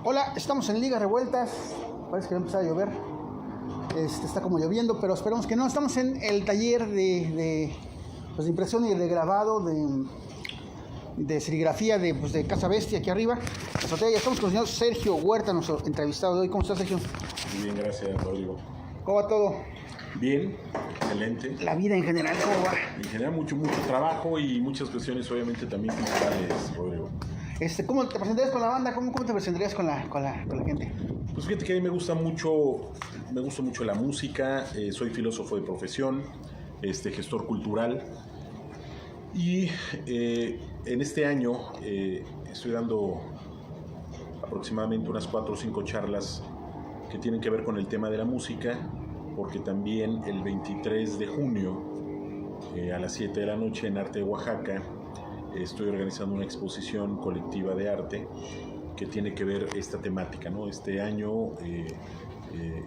Hola, estamos en Ligas Revueltas. Parece que va a empezar a llover. Está como lloviendo, pero esperamos que no. Estamos en el taller de impresión y de grabado, de serigrafía de Casa Bestia, aquí arriba. Ya estamos con el señor Sergio Huerta, nuestro entrevistado de hoy. ¿Cómo estás, Sergio? Muy bien, gracias, Rodrigo. ¿Cómo va todo? Bien, excelente. La vida en general, ¿cómo va? En general, mucho trabajo y muchas cuestiones, obviamente, también culturales, Rodrigo. ¿Cómo te presentarías con la banda? ¿Cómo te presentarías con la gente? Pues fíjate que a mí me gusta mucho la música, soy filósofo de profesión, gestor cultural y en este año estoy dando aproximadamente unas 4 o 5 charlas que tienen que ver con el tema de la música, porque también el 23 de junio a las 7 de la noche en Arte de Oaxaca estoy organizando una exposición colectiva de arte que tiene que ver esta temática, ¿no? Este año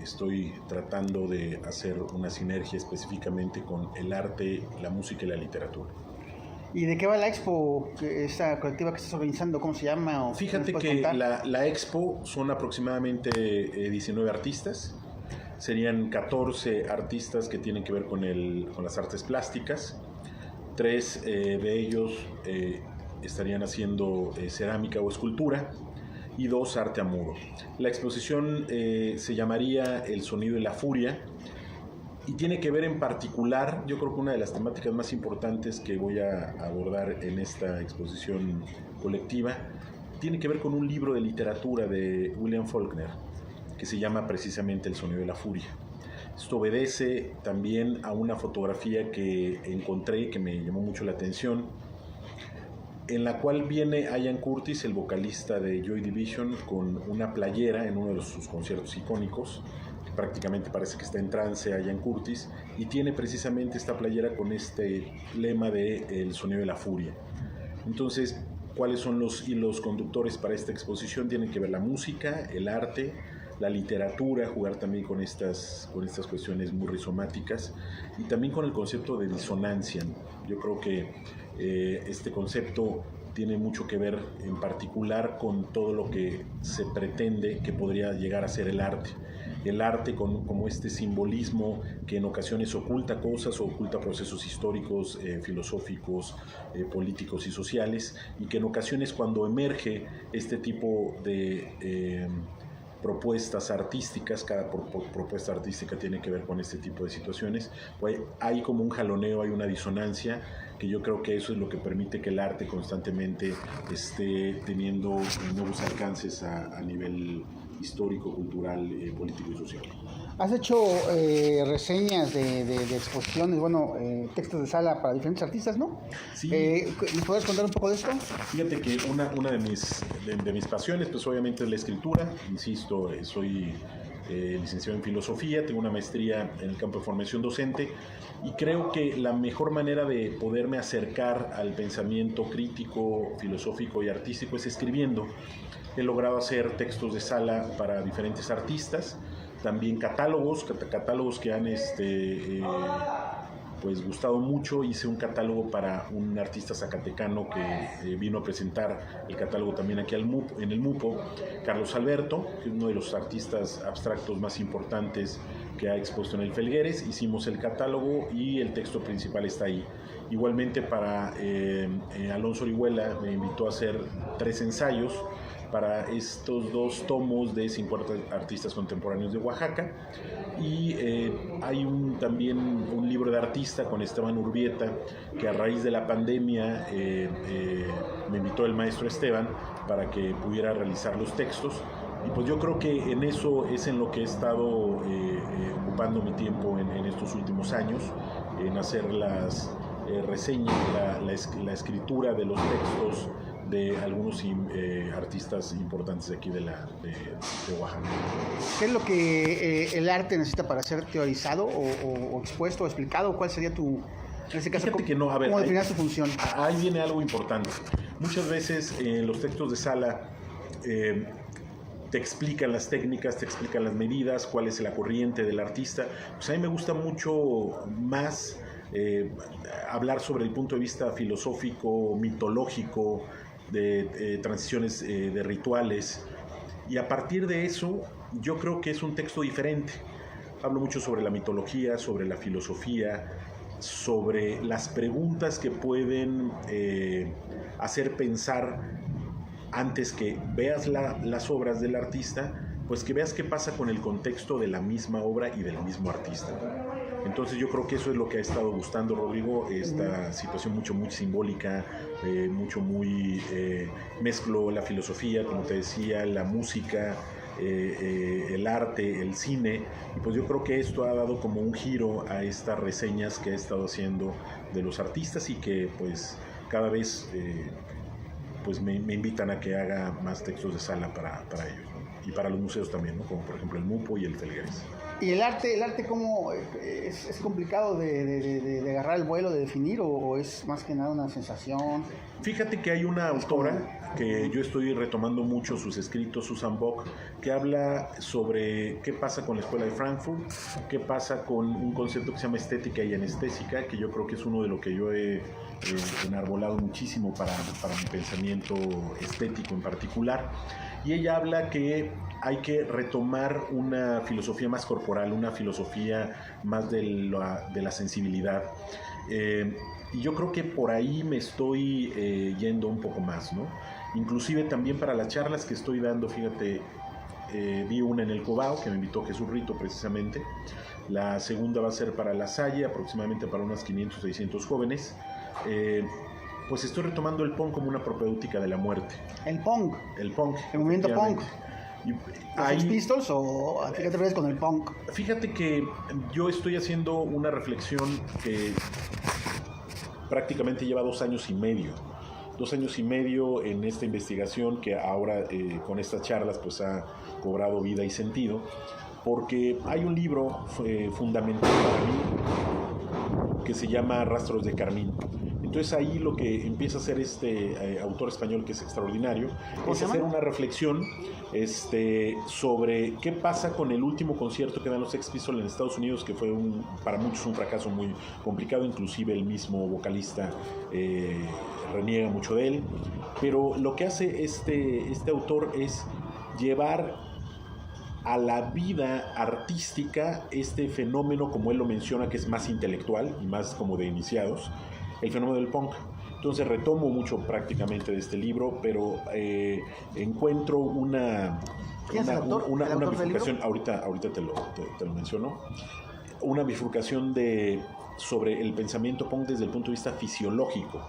estoy tratando de hacer una sinergia específicamente con el arte, la música y la literatura. ¿Y de qué va la expo, esta colectiva que estás organizando? ¿Cómo se llama? Fíjate que la expo son aproximadamente 19 artistas. Serían 14 artistas que tienen que ver con las artes plásticas. 3 de ellos estarían haciendo cerámica o escultura y 2 arte a muro. La exposición se llamaría El sonido y la furia y tiene que ver en particular, yo creo que una de las temáticas más importantes que voy a abordar en esta exposición colectiva tiene que ver con un libro de literatura de William Faulkner que se llama precisamente El sonido y la furia. Esto obedece también a una fotografía que encontré que me llamó mucho la atención, en la cual viene Ian Curtis, el vocalista de Joy Division, con una playera en uno de sus conciertos icónicos. Prácticamente parece que está en trance Ian Curtis, y tiene precisamente esta playera con este lema de El sonido de la furia. Entonces, ¿cuáles son los hilos conductores para esta exposición? Tienen que ver la música, el arte, la literatura, jugar también con estas cuestiones muy rizomáticas y también con el concepto de disonancia. Yo creo que este concepto tiene mucho que ver en particular con todo lo que se pretende que podría llegar a ser el arte. El arte como este simbolismo que en ocasiones oculta cosas o oculta procesos históricos, filosóficos, políticos y sociales, y que en ocasiones cuando emerge este tipo de propuestas artísticas, cada propuesta artística tiene que ver con este tipo de situaciones, pues hay como un jaloneo, hay una disonancia, que yo creo que eso es lo que permite que el arte constantemente esté teniendo nuevos alcances a nivel histórico, cultural, político y social. ¿Has hecho reseñas de exposiciones, textos de sala para diferentes artistas, no? Sí. ¿Me puedes contar un poco de esto? Fíjate que una de mis pasiones, pues obviamente es la escritura. Insisto, soy licenciado en filosofía, tengo una maestría en el campo de formación docente y creo que la mejor manera de poderme acercar al pensamiento crítico, filosófico y artístico es escribiendo. He logrado hacer textos de sala para diferentes artistas, también catálogos que han pues gustado mucho. Hice un catálogo para un artista zacatecano que vino a presentar el catálogo también aquí en el MUPO, Carlos Alberto, que es uno de los artistas abstractos más importantes que ha expuesto en el Felgueres. Hicimos el catálogo y el texto principal está ahí. Igualmente para Alonso Orihuela me invitó a hacer 3 ensayos para estos 2 tomos de 50 artistas contemporáneos de Oaxaca, y hay también un libro de artista con Esteban Urbieta, que a raíz de la pandemia me invitó el maestro Esteban para que pudiera realizar los textos, y pues yo creo que en eso es en lo que he estado ocupando mi tiempo en estos últimos años, en hacer las reseñas, la escritura de los textos de algunos artistas importantes de aquí de Oaxaca. ¿Qué es lo que el arte necesita para ser teorizado o expuesto o explicado? ¿Cuál sería en este caso, Fíjate que no, a ver, cómo definir su función? Ahí viene algo importante. Muchas veces los textos de sala te explican las técnicas, te explican las medidas, cuál es la corriente del artista. Pues a mí me gusta mucho más hablar sobre el punto de vista filosófico, mitológico, de transiciones de rituales, Y a partir de eso, yo creo que es un texto diferente. Hablo mucho sobre la mitología, sobre la filosofía, sobre las preguntas que pueden hacer pensar antes que veas las obras del artista, pues que veas qué pasa con el contexto de la misma obra y del mismo artista. Entonces yo creo que eso es lo que ha estado gustando, Rodrigo, esta situación muy simbólica, mezclo la filosofía, como te decía, la música, el arte, el cine, y pues yo creo que esto ha dado como un giro a estas reseñas que ha estado haciendo de los artistas y que pues cada vez pues me invitan a que haga más textos de sala para ellos, ¿no? Y para los museos también, ¿no? Como por ejemplo el MUPO y el Felgueres. ¿Y el arte cómo es complicado de agarrar el vuelo, de definir, o es más que nada una sensación? Fíjate que hay una autora que yo estoy retomando mucho sus escritos, Susan Bock, que habla sobre qué pasa con la Escuela de Frankfurt, qué pasa con un concepto que se llama estética y anestésica, que yo creo que es uno de lo que yo he enarbolado muchísimo para mi pensamiento estético en particular. Y ella habla que hay que retomar una filosofía más corporal, una filosofía más de la sensibilidad. Y yo creo que por ahí me estoy yendo un poco más, ¿no? Inclusive también para las charlas que estoy dando, fíjate, di una en el Cobao, que me invitó Jesús Rito precisamente. La segunda va a ser para La Salle, aproximadamente para unos 500, 600 jóvenes. Pues estoy retomando el punk como una propedéutica de la muerte. ¿El punk? El punk. ¿El movimiento punk? ¿Los Sex Pistols o a qué te refieres con el punk? Fíjate que yo estoy haciendo una reflexión que prácticamente lleva 2 años y medio. 2 años y medio en esta investigación que ahora con estas charlas pues ha cobrado vida y sentido, porque hay un libro fundamental para mí que se llama Rastros de Carmín. Entonces ahí lo que empieza a hacer este autor español, que es extraordinario, es hacer una reflexión sobre qué pasa con el último concierto que dan los Sex Pistols en Estados Unidos, que fue para muchos un fracaso muy complicado, inclusive el mismo vocalista reniega mucho de él, pero lo que hace este autor es llevar a la vida artística este fenómeno, como él lo menciona, que es más intelectual y más como de iniciados, el fenómeno del punk. Entonces retomo mucho prácticamente de este libro, pero encuentro una bifurcación, ahorita te lo menciono, una bifurcación sobre el pensamiento punk desde el punto de vista fisiológico.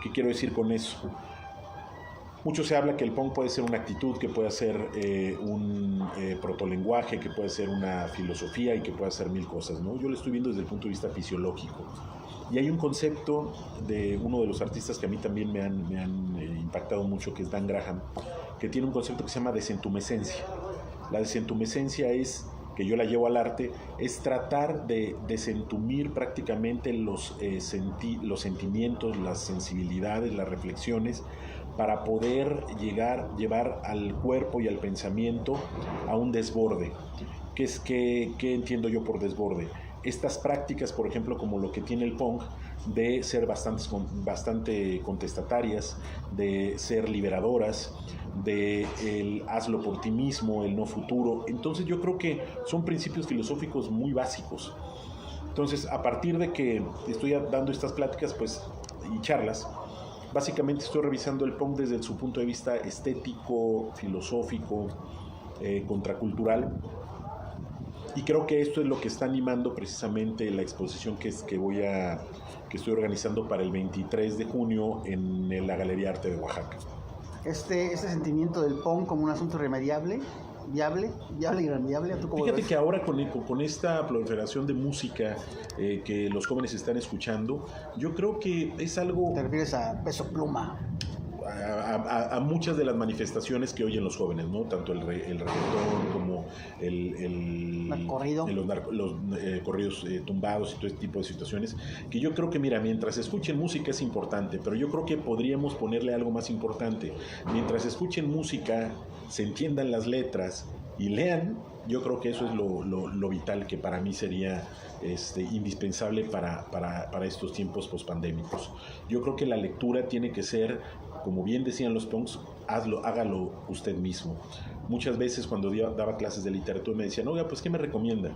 ¿Qué quiero decir con eso? Mucho se habla que el punk puede ser una actitud, que puede ser un protolenguaje, que puede ser una filosofía y que puede ser 1000 cosas, ¿no? Yo lo estoy viendo desde el punto de vista fisiológico. Y hay un concepto de uno de los artistas que a mí también me han impactado mucho, que es Dan Graham, que tiene un concepto que se llama desentumescencia. La desentumescencia es, que yo la llevo al arte, es tratar de desentumir prácticamente los sentimientos, las sensibilidades, las reflexiones, para poder llevar al cuerpo y al pensamiento a un desborde. ¿Qué entiendo yo por desborde? Estas prácticas, por ejemplo, como lo que tiene el punk, de ser bastante contestatarias, de ser liberadoras, de el hazlo por ti mismo, el no futuro. Entonces yo creo que son principios filosóficos muy básicos. Entonces, a partir de que estoy dando estas pláticas y charlas, básicamente estoy revisando el punk desde su punto de vista estético, filosófico, contracultural. Y creo que esto es lo que está animando precisamente la exposición que estoy organizando para el 23 de junio en la Galería Arte de Oaxaca. Este sentimiento del punk como un asunto irremediable, viable y irremediable, ¿tú cómo Fíjate ves? que ahora con esta proliferación de música que los jóvenes están escuchando, yo creo que es algo... ¿Te refieres a Peso Pluma? A muchas de las manifestaciones que oyen los jóvenes, ¿no? Tanto el reggaetón como el corrido, los corridos tumbados y todo este tipo de situaciones, que yo creo que, mira, mientras escuchen música es importante, pero yo creo que podríamos ponerle algo más importante. Mientras escuchen música, se entiendan las letras y lean, yo creo que eso es lo vital, que para mí sería indispensable para estos tiempos pospandémicos. Yo creo que la lectura tiene que ser, como bien decían los punks, hágalo usted mismo. muchas veces cuando daba clases de literatura me decían, oiga, pues ¿qué me recomienda?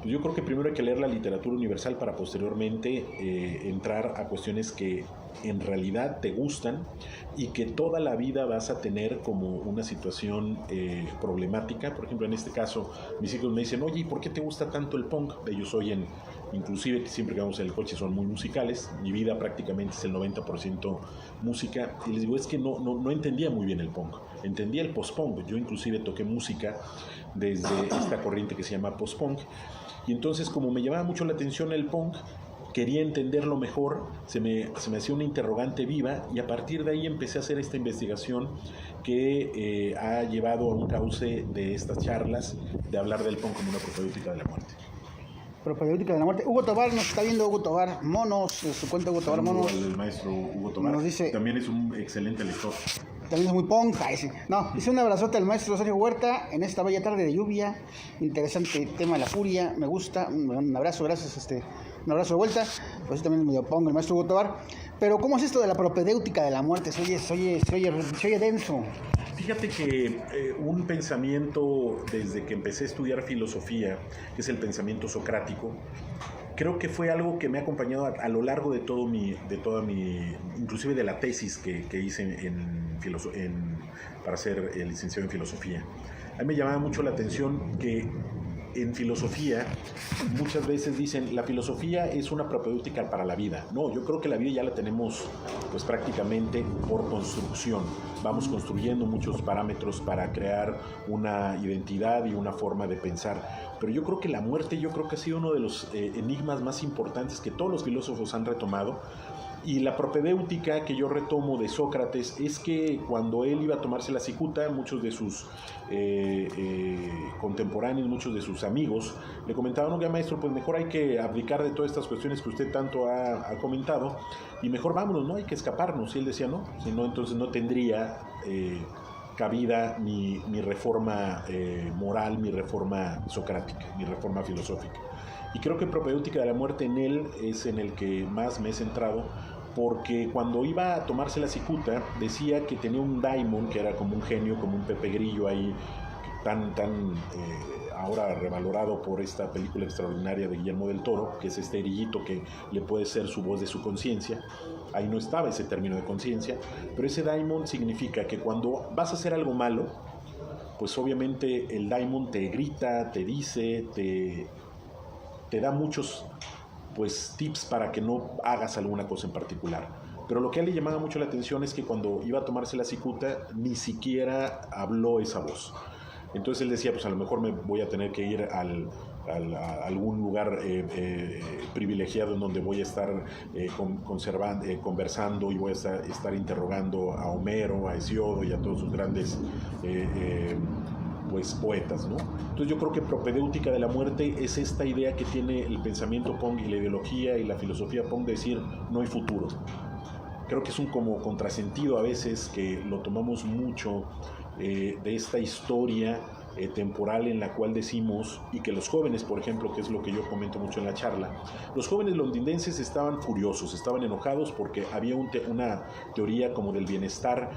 Pues yo creo que primero hay que leer la literatura universal para posteriormente entrar a cuestiones que en realidad te gustan y que toda la vida vas a tener como una situación problemática. Por ejemplo, en este caso, mis hijos me dicen, oye, ¿y por qué te gusta tanto el punk? Ellos oyen, inclusive siempre que vamos en el coche son muy musicales, mi vida prácticamente es el 90% música, y les digo, es que no entendía muy bien el punk, entendía el post-punk. Yo inclusive toqué música desde esta corriente que se llama post-punk, y entonces como me llamaba mucho la atención el punk, quería entenderlo mejor, se me hacía una interrogante viva, y a partir de ahí empecé a hacer esta investigación que ha llevado a un cauce de estas charlas de hablar del punk como una propedéutica de la muerte. Propedéutica de la muerte. Hugo Tobar nos está viendo, Hugo Tobar Monos, su cuenta Hugo Tobar Monos. El maestro Hugo Tobar nos dice, también es un excelente lector. También es muy punk. Ay, sí. No, dice un abrazote al maestro Sergio Huerta en esta bella tarde de lluvia. Interesante tema de la furia, me gusta. Un abrazo, gracias. Un abrazo de vuelta. Pues también es medio punk el maestro Hugo Tobar. Pero ¿cómo es esto de la propedéutica de la muerte? Se oye denso. Fíjate que un pensamiento desde que empecé a estudiar filosofía, que es el pensamiento socrático, creo que fue algo que me ha acompañado a lo largo de toda mi, inclusive de la tesis que hice para ser licenciado en filosofía. A mí me llamaba mucho la atención que en filosofía muchas veces dicen la filosofía es una propedéutica para la vida. No, yo creo que la vida ya la tenemos pues prácticamente por construcción. Vamos construyendo muchos parámetros para crear una identidad y una forma de pensar. Pero yo creo que la muerte, ha sido uno de los enigmas más importantes que todos los filósofos han retomado. Y la propedéutica que yo retomo de Sócrates es que cuando él iba a tomarse la cicuta, muchos de sus contemporáneos, muchos de sus amigos, le comentaban, oiga maestro, pues mejor hay que abdicar de todas estas cuestiones que usted tanto ha comentado, y mejor vámonos, ¿no? Hay que escaparnos. Y él decía, no, si no, entonces no tendría cabida mi reforma moral, mi reforma socrática, mi reforma filosófica. Y creo que propedéutica de la muerte en él es en el que más me he centrado, porque cuando iba a tomarse la cicuta decía que tenía un daimon, que era como un genio, como un Pepe Grillo ahí, tan ahora revalorado por esta película extraordinaria de Guillermo del Toro, que es este grillito que le puede ser su voz de su conciencia. Ahí no estaba ese término de conciencia, pero ese daimon significa que cuando vas a hacer algo malo, pues obviamente el daimon te grita, te dice, te da muchos pues tips para que no hagas alguna cosa en particular. Pero lo que a él le llamaba mucho la atención es que cuando iba a tomarse la cicuta ni siquiera habló esa voz. Entonces él decía, pues a lo mejor me voy a tener que ir a algún lugar privilegiado en donde voy a estar conversando y voy a estar interrogando a Homero, a Hesiodo y a todos sus grandes pues poetas, ¿no? Entonces yo creo que propedéutica de la muerte es esta idea que tiene el pensamiento punk y la ideología y la filosofía punk de decir no hay futuro. Creo que es un como contrasentido a veces que lo tomamos mucho de esta historia temporal en la cual decimos, y que los jóvenes, por ejemplo, que es lo que yo comento mucho en la charla, los jóvenes londinenses estaban furiosos, estaban enojados porque había una teoría como del bienestar,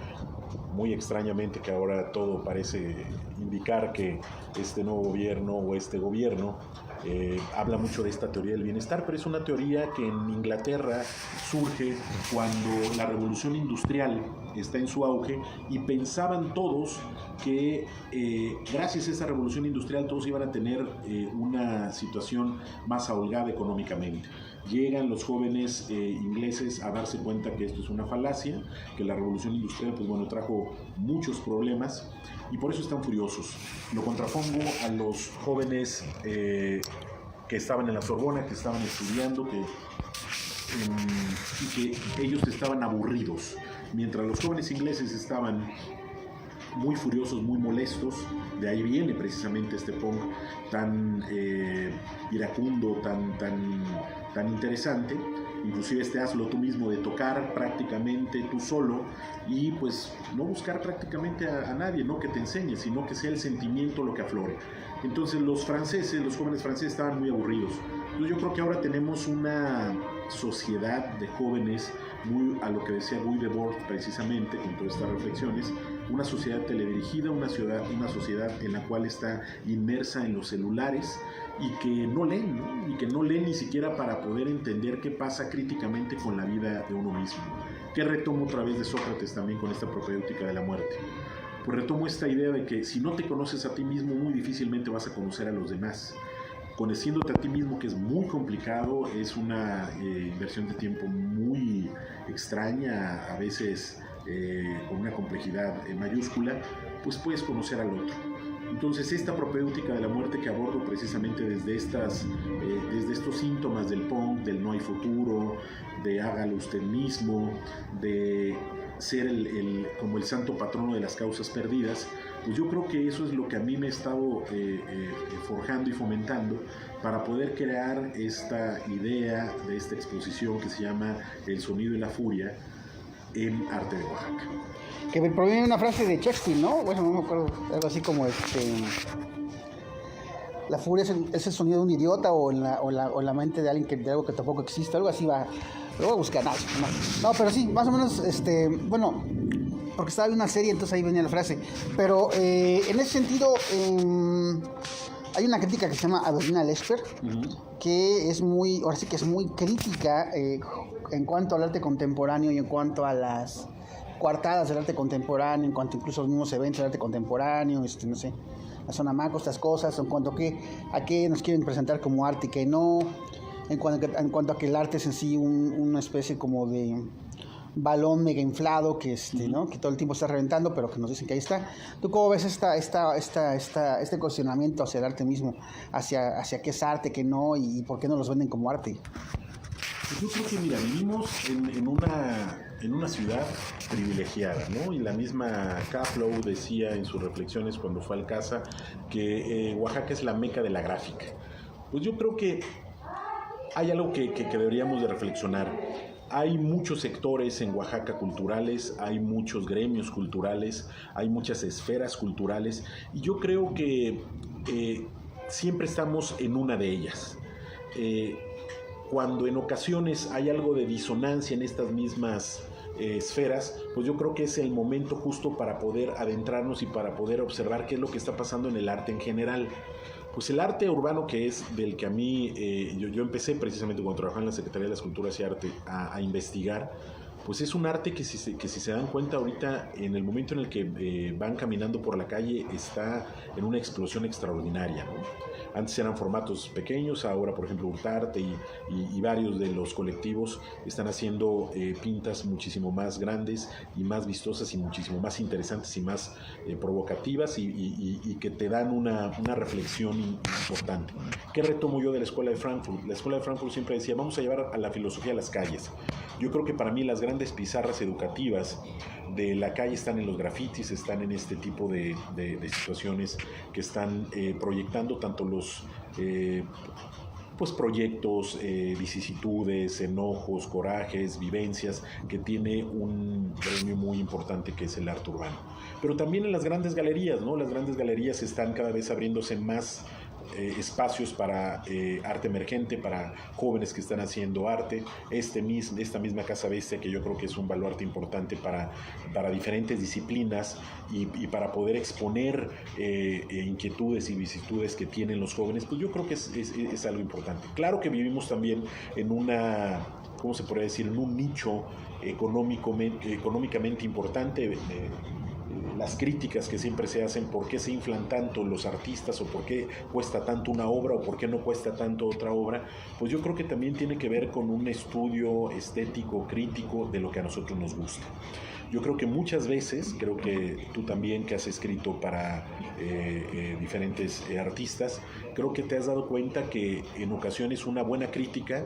muy extrañamente que ahora todo parece indicar que este nuevo gobierno o este gobierno habla mucho de esta teoría del bienestar, pero es una teoría que en Inglaterra surge cuando la revolución industrial está en su auge y pensaban todos que gracias a esa revolución industrial todos iban a tener una situación más holgada económicamente. Llegan los jóvenes ingleses a darse cuenta que esto es una falacia, que la revolución industrial pues bueno, trajo muchos problemas y por eso están furiosos. Lo contrapongo a los jóvenes que estaban en la Sorbona, que estaban estudiando, y que ellos estaban aburridos. Mientras los jóvenes ingleses estaban muy furiosos, muy molestos, de ahí viene precisamente este punk tan iracundo, tan interesante, inclusive este hazlo tú mismo de tocar prácticamente tú solo y pues no buscar prácticamente a nadie, no que te enseñe, sino que sea el sentimiento lo que aflore. Entonces los jóvenes franceses estaban muy aburridos. Entonces yo creo que ahora tenemos una sociedad de jóvenes, muy a lo que decía Guy Debord precisamente con todas estas reflexiones, una sociedad teledirigida, una sociedad en la cual está inmersa en los celulares y que no leen, ¿no? Y que no leen ni siquiera para poder entender qué pasa críticamente con la vida de uno mismo. Que retomo otra vez de Sócrates también con esta propéutica de la muerte. Pues retomo esta idea de que si no te conoces a ti mismo, muy difícilmente vas a conocer a los demás. Conociéndote a ti mismo, que es muy complicado, es una inversión de tiempo muy extraña, a veces con una complejidad mayúscula, pues puedes conocer al otro. Entonces esta propéutica de la muerte que abordo precisamente desde estos síntomas del punk, del no hay futuro, de hágalo usted mismo, de ser como el santo patrono de las causas perdidas, pues yo creo que eso es lo que a mí me he estado forjando y fomentando para poder crear esta idea de esta exposición que se llama El sonido y la furia en Arte de Oaxaca. Que me proviene una frase de Shakespeare, ¿no? Bueno, no me acuerdo, algo así como la furia es el sonido de un idiota o en la mente de alguien de algo que tampoco existe, algo así va. Lo voy a buscar, no, pero sí, más o menos, bueno, porque estaba viendo una serie, entonces ahí venía la frase. Pero en ese sentido, hay una crítica que se llama Adelina Lesper, que es muy, ahora sí que es muy crítica en cuanto al arte contemporáneo y en cuanto a las coartadas del arte contemporáneo, en cuanto incluso a los mismos eventos del arte contemporáneo, no sé, la zona maco, estas cosas, en cuanto a qué nos quieren presentar como arte y qué no, en cuanto a que el arte es en sí una especie como de balón mega inflado que ¿no? Que todo el tiempo está reventando, pero que nos dicen que ahí está. ¿Tú cómo ves este cuestionamiento hacia el arte mismo, hacia qué es arte, qué no, y por qué no los venden como arte? Yo creo que, mira, vivimos en una ciudad privilegiada, ¿no? Y la misma Kaflow decía en sus reflexiones cuando fue al CASA que Oaxaca es la meca de la gráfica. Pues yo creo que hay algo que deberíamos de reflexionar. Hay muchos sectores en Oaxaca culturales, hay muchos gremios culturales, hay muchas esferas culturales, y yo creo que siempre estamos en una de ellas. Cuando en ocasiones hay algo de disonancia en estas mismas esferas, pues yo creo que es el momento justo para poder adentrarnos y para poder observar qué es lo que está pasando en el arte en general. Pues el arte urbano, que es del que a mí, yo empecé precisamente cuando trabajaba en la Secretaría de las Culturas y Arte a investigar, pues es un arte que si se dan cuenta ahorita, en el momento en el que van caminando por la calle, está en una explosión extraordinaria, ¿no? Antes eran formatos pequeños, ahora por ejemplo Urtarte y varios de los colectivos están haciendo pintas muchísimo más grandes y más vistosas y muchísimo más interesantes y más provocativas y que te dan una reflexión importante. ¿Qué retomo yo de la Escuela de Frankfurt? La Escuela de Frankfurt siempre decía, vamos a llevar a la filosofía a las calles. Yo creo que para mí las grandes pizarras educativas de la calle están en los grafitis, están en este tipo de situaciones que están proyectando tanto los pues proyectos, vicisitudes, enojos, corajes, vivencias que tiene un gremio muy importante que es el arte urbano. Pero también en las grandes galerías, ¿no? Las grandes galerías están cada vez abriéndose más espacios para arte emergente, para jóvenes que están haciendo arte. Esta misma Casa Bestia, que yo creo que es un baluarte importante para diferentes disciplinas y para poder exponer inquietudes y vicisitudes que tienen los jóvenes, pues yo creo que es algo importante. Claro que vivimos también en una, ¿cómo se podría decir?, en un nicho económicamente importante. Las críticas que siempre se hacen, por qué se inflan tanto los artistas o por qué cuesta tanto una obra o por qué no cuesta tanto otra obra, pues yo creo que también tiene que ver con un estudio estético, crítico de lo que a nosotros nos gusta. Yo creo que muchas veces, creo que tú también que has escrito para diferentes artistas, creo que te has dado cuenta que en ocasiones una buena crítica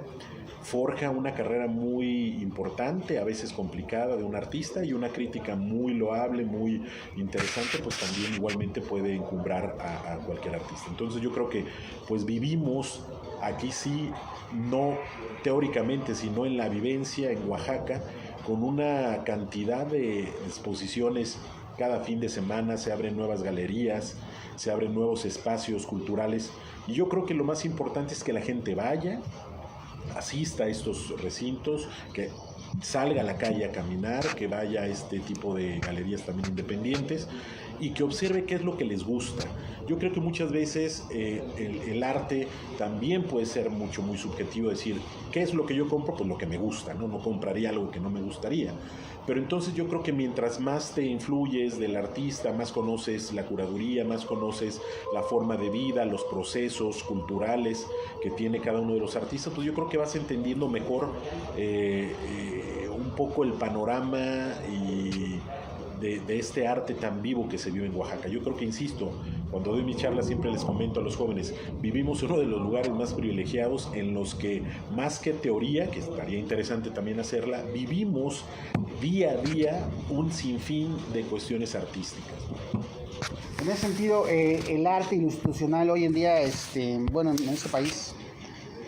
forja una carrera muy importante, a veces complicada, de un artista, y una crítica muy loable, muy interesante, pues también igualmente puede encumbrar a cualquier artista. Entonces yo creo que pues vivimos aquí sí, no teóricamente, sino en la vivencia en Oaxaca, con una cantidad de exposiciones cada fin de semana, se abren nuevas galerías, se abren nuevos espacios culturales, y yo creo que lo más importante es que la gente vaya, asista a estos recintos, que salga a la calle a caminar, que vaya a este tipo de galerías también independientes y que observe qué es lo que les gusta. Yo creo que muchas veces el arte también puede ser muy subjetivo, decir, ¿qué es lo que yo compro? Pues lo que me gusta, ¿no? No compraría algo que no me gustaría. Pero entonces yo creo que mientras más te influyes del artista, más conoces la curaduría, más conoces la forma de vida, los procesos culturales que tiene cada uno de los artistas, pues yo creo que vas entendiendo mejor un poco el panorama y de este arte tan vivo que se vive en Oaxaca. Yo creo que, insisto, cuando doy mi charla siempre les comento a los jóvenes, vivimos uno de los lugares más privilegiados en los que, más que teoría, que estaría interesante también hacerla, vivimos día a día un sinfín de cuestiones artísticas. En ese sentido, el arte institucional hoy en día, bueno, en este país,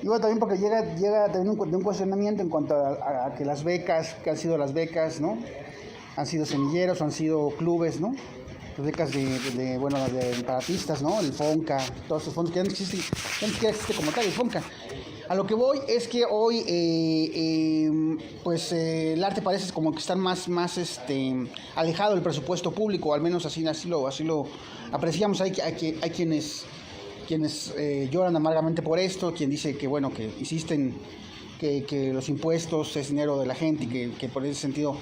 igual también porque llega también un cuestionamiento en cuanto a que las becas, que han sido las becas, ¿no? Han sido semilleros, han sido clubes, ¿no? Las becas de para artistas, ¿no? El FONCA, todos esos fondos que ya no existe como tal, el FONCA. A lo que voy es que hoy, el arte parece como que está más alejado del presupuesto público, al menos así lo apreciamos. Hay quienes lloran amargamente por esto, quien dice que, bueno, que insisten que los impuestos es dinero de la gente y que por ese sentido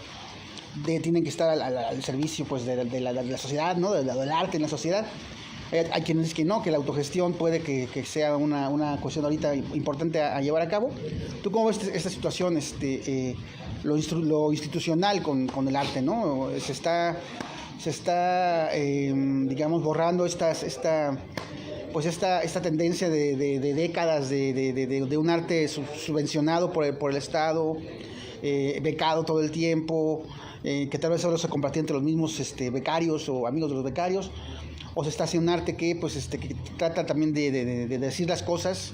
tienen que estar al servicio pues de la sociedad, ¿no? Del arte en la sociedad. Hay quienes dicen que no, que la autogestión puede que sea una cuestión ahorita importante a llevar a cabo. ¿Tú cómo ves esta situación, lo institucional con el arte, ¿no? Se está digamos, borrando esta tendencia de décadas de un arte subvencionado por el Estado, becado todo el tiempo, que tal vez solo se compartía entre los mismos becarios o amigos de los becarios, o se está haciendo un arte que trata también de decir las cosas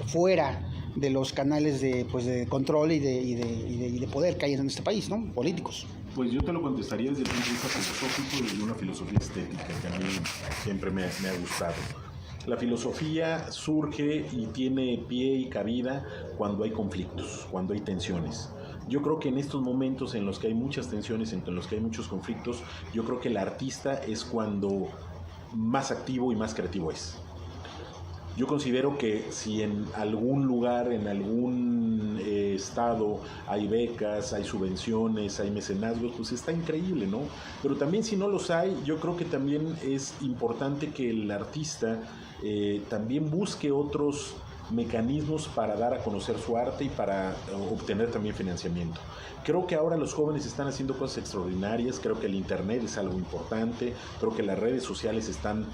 fuera de los canales de control y de poder que hay en este país, ¿no? Políticos. Pues yo te lo contestaría desde el punto de vista filosófico y de una filosofía estética que a mí siempre me ha gustado. La filosofía surge y tiene pie y cabida cuando hay conflictos, cuando hay tensiones. Yo creo que en estos momentos en los que hay muchas tensiones, en los que hay muchos conflictos, yo creo que el artista es cuando más activo y más creativo es. Yo considero que si en algún lugar, en algún estado hay becas, hay subvenciones, hay mecenazgos, pues está increíble, ¿no? Pero también si no los hay, yo creo que también es importante que el artista también busque otros mecanismos para dar a conocer su arte y para obtener también financiamiento. Creo que ahora los jóvenes están haciendo cosas extraordinarias, creo que el internet es algo importante, creo que las redes sociales están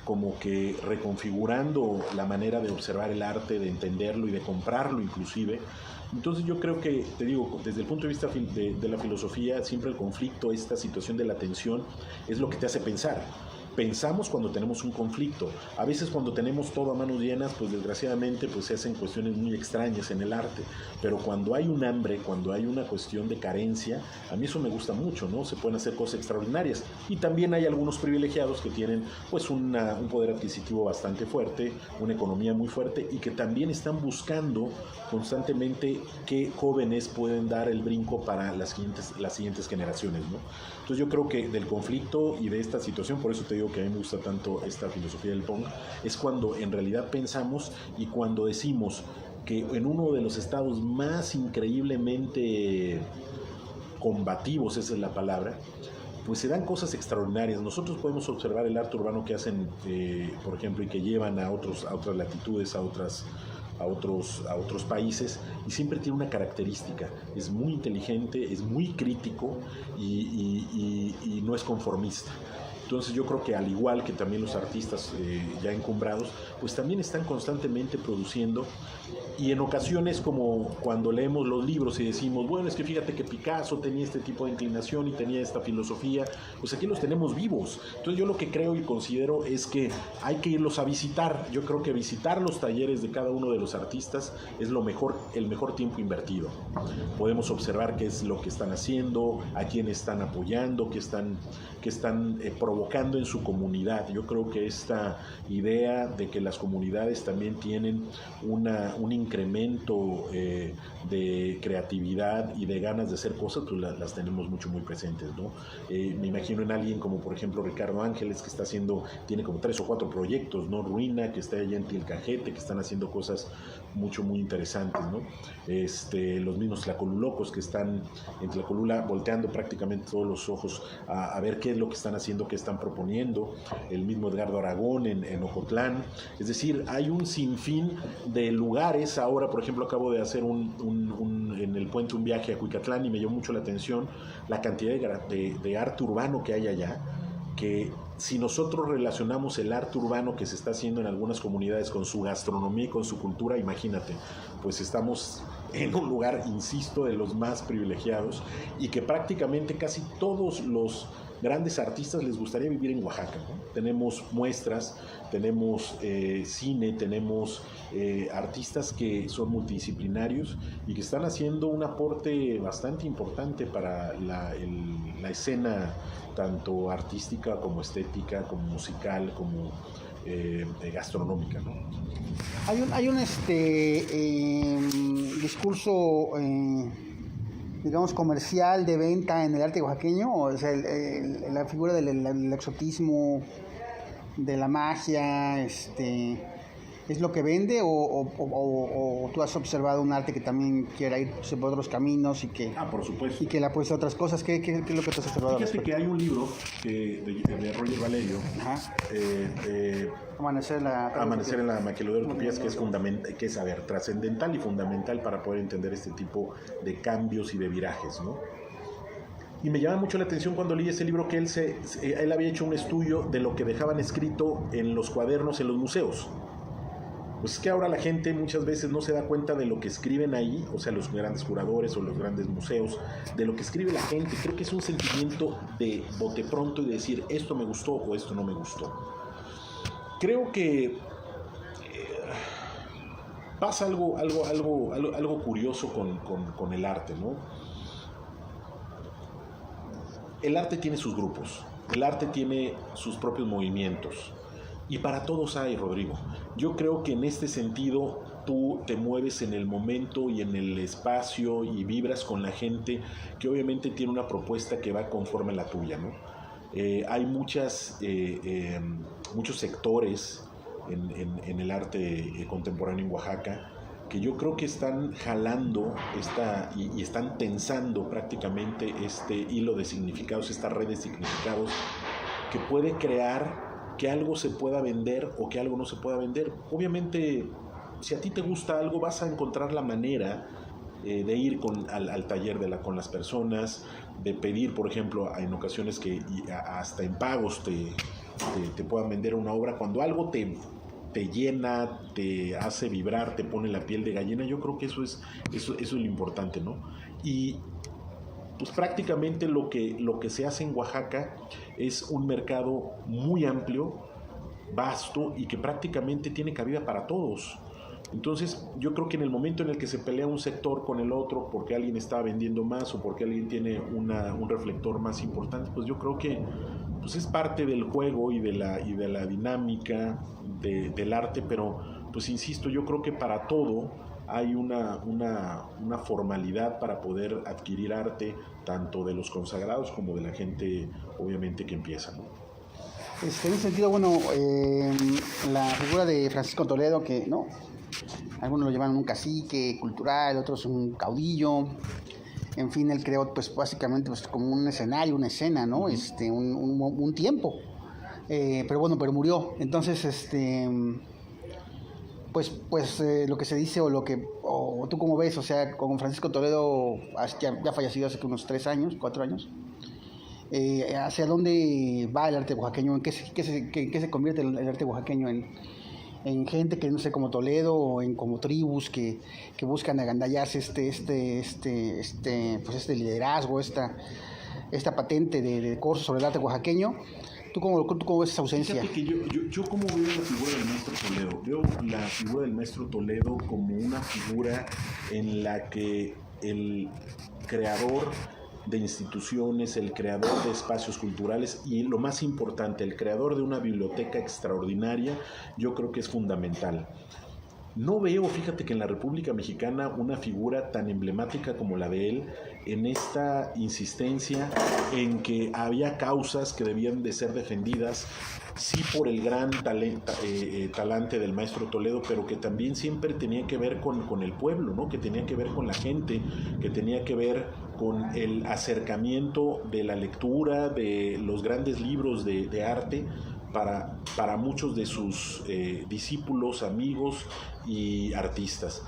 como que reconfigurando la manera de observar el arte, de entenderlo y de comprarlo inclusive. Entonces yo creo que, te digo, desde el punto de vista de la filosofía, siempre el conflicto, esta situación de la tensión, es lo que te hace pensar. Pensamos cuando tenemos un conflicto. A veces cuando tenemos todo a manos llenas, pues desgraciadamente pues se hacen cuestiones muy extrañas en el arte. Pero cuando hay un hambre, cuando hay una cuestión de carencia, a mí eso me gusta mucho, ¿no? Se pueden hacer cosas extraordinarias. Y también hay algunos privilegiados que tienen pues un poder adquisitivo bastante fuerte, una economía muy fuerte y que también están buscando constantemente qué jóvenes pueden dar el brinco para las siguientes generaciones, ¿no? Entonces yo creo que del conflicto y de esta situación, por eso te digo que a mí me gusta tanto esta filosofía del punk, es cuando en realidad pensamos y cuando decimos que en uno de los estados más increíblemente combativos, esa es la palabra, pues se dan cosas extraordinarias. Nosotros podemos observar el arte urbano que hacen, por ejemplo, y que llevan a otras latitudes, a otros países, y siempre tiene una característica: es muy inteligente, es muy crítico y no es conformista. Entonces yo creo que al igual que también los artistas ya encumbrados, pues también están constantemente produciendo, y en ocasiones como cuando leemos los libros y decimos, bueno, es que fíjate que Picasso tenía este tipo de inclinación y tenía esta filosofía, pues aquí los tenemos vivos. Entonces yo lo que creo y considero es que hay que irlos a visitar. Yo creo que visitar los talleres de cada uno de los artistas es el mejor tiempo invertido. Podemos observar qué es lo que están haciendo, a quién están apoyando, qué están probando provocando en su comunidad. Yo creo que esta idea de que las comunidades también tienen un incremento de creatividad y de ganas de hacer cosas, pues las tenemos muy presentes, ¿no? Me imagino en alguien como por ejemplo Ricardo Ángeles, que tiene como 3 o 4 proyectos, ¿no? Ruina, que está allá en Tilcajete, que están haciendo cosas muy interesantes, ¿no? Los mismos tlacolulocos que están en Tlacolula volteando prácticamente todos los ojos a ver qué es lo que están haciendo, qué están proponiendo, el mismo Edgardo Aragón en Ocotlán. Es decir, hay un sinfín de lugares. Ahora, por ejemplo, acabo de hacer en el puente un viaje a Cuicatlán y me llamó mucho la atención la cantidad de arte urbano que hay allá, que si nosotros relacionamos el arte urbano que se está haciendo en algunas comunidades con su gastronomía y con su cultura, imagínate, pues estamos en un lugar, insisto, de los más privilegiados, y que prácticamente casi todos los grandes artistas les gustaría vivir en Oaxaca, ¿no? Tenemos muestras, tenemos cine, tenemos artistas que son multidisciplinarios y que están haciendo un aporte bastante importante para la escena, tanto artística como estética, como musical, como gastronómica, ¿no? Hay un discurso, digamos, comercial de venta en el arte oaxaqueño, o sea, la figura del exotismo, de la magia, ¿es lo que vende o tú has observado un arte que también quiera ir por otros caminos y que... por supuesto. Y que le apuesta a otras cosas? ¿Qué es lo que tú has observado? Fíjate que hay un libro de Roger Valerio, Amanecer en la Maquiladora de Utopías, que es fundamental, que es, trascendental y fundamental para poder entender este tipo de cambios y de virajes, ¿no? Y me llama mucho la atención cuando leí ese libro que él había hecho un estudio de lo que dejaban escrito en los cuadernos en los museos. Pues es que ahora la gente muchas veces no se da cuenta de lo que escriben ahí, o sea, los grandes curadores o los grandes museos, de lo que escribe la gente. Creo que es un sentimiento de bote pronto y de decir, esto me gustó o esto no me gustó. Creo que pasa algo curioso con el arte, ¿no? El arte tiene sus grupos, el arte tiene sus propios movimientos, y para todos hay, Rodrigo. Yo creo que en este sentido tú te mueves en el momento y en el espacio y vibras con la gente que obviamente tiene una propuesta que va conforme a la tuya, ¿no? Hay muchos sectores en el arte contemporáneo en Oaxaca que yo creo que están jalando y están tensando prácticamente este hilo de significados, esta red de significados que puede crear que algo se pueda vender o que algo no se pueda vender. Obviamente, si a ti te gusta algo, vas a encontrar la manera de ir al taller con las personas, de pedir, por ejemplo, en ocasiones que hasta en pagos te puedan vender una obra. Cuando algo te llena, te hace vibrar, te pone la piel de gallina, yo creo que eso es lo importante, ¿no? Y pues prácticamente lo que se hace en Oaxaca es un mercado muy amplio, vasto, y que prácticamente tiene cabida para todos. Entonces yo creo que en el momento en el que se pelea un sector con el otro porque alguien está vendiendo más o porque alguien tiene un reflector más importante, pues yo creo que pues es parte del juego y de la dinámica del arte, pero pues insisto, yo creo que para todo hay una formalidad para poder adquirir arte, tanto de los consagrados como de la gente obviamente que empieza, ¿no? En ese sentido, bueno, la figura de Francisco Toledo, que no, algunos lo llaman un cacique cultural, otros un caudillo. En fin, él creó pues básicamente pues, como un escenario, una escena, ¿no? Un tiempo. Pero murió. Entonces, lo que se dice o tú cómo ves, o sea, con Francisco Toledo ya fallecido hace unos 4 años. ¿Hacia dónde va el arte oaxaqueño? ¿En qué se convierte el arte oaxaqueño? En gente que no sé, como Toledo, o en como tribus que buscan agandallarse este liderazgo, esta patente de curso sobre el arte oaxaqueño. ¿Tú cómo ves esa ausencia? Fíjate que yo como veo la figura del maestro Toledo, veo la figura del maestro Toledo como una figura en la que el creador de instituciones, el creador de espacios culturales y, lo más importante, el creador de una biblioteca extraordinaria, yo creo que es fundamental. No veo, fíjate, que en la República Mexicana una figura tan emblemática como la de él, en esta insistencia en que había causas que debían de ser defendidas, sí por el gran talante del maestro Toledo, pero que también siempre tenía que ver con el pueblo, ¿no? Que tenía que ver con la gente, que tenía que ver con el acercamiento de la lectura, de los grandes libros de arte, para muchos de sus discípulos, amigos y artistas.